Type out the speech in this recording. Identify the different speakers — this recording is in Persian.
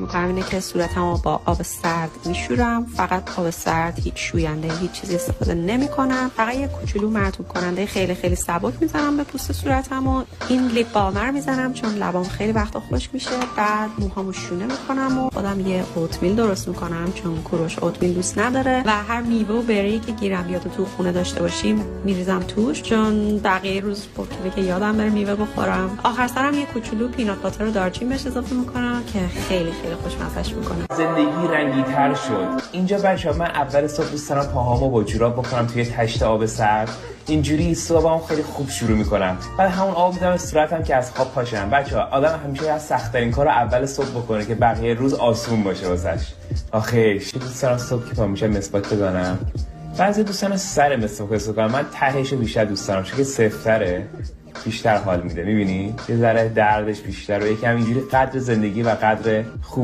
Speaker 1: میکنم اینه که صورتمو با آب سرد میشورم، فقط آب سرد، هیچ شوینده، هیچ چیزی استفاده نمیکنم. فقط یه کوچولو مرطوب کننده خیلی خیلی سبک میزنم به پوست صورتمو. این لیپ بالم رو میزنم چون لبام خیلی وقتا خشک میشه. بعد موهامو شونه میکنم و خودم یه اوتمیل درست میکنم چون کوروش اوتمیل دوست نداره و هر میوه و بری که گیرم بیاد تو خونه داشته باشیم میریزم توش چون بقیه روز ممکنه که یادم بره میوه بخورم. آخر سرم یه کوچولو پینات باتر و دارچین بهش اضافه میکنم که خیلی خیلی خوشمزه‌اش میکنه.
Speaker 2: زندگی رنگی‌تر شد. اینجا بچه‌ها من اول صبح دوست دارم پاهامو با جوراب بکنم توی تشت آب سرد. اینجوری صبحم خیلی خوب شروع میکنم. بعد همون آب میذارم صورتم که از خواب پاشم. بچه‌ها آدم همیشه از سخت‌ترین کارو اول صبح بکنه که بقیه روز آسون باشه واسش. آخه دوست دارم صبح که پا میشم مسواک بزنم. بعضی دوستان سر مسواک استفاده کنم. من تهشو بیشتر دوست دارم چون که سفتره. بیشتر حال میده. میبینی یه ذره دردش بیشتر و یکم اینجوری قدر زندگی و قدر خوب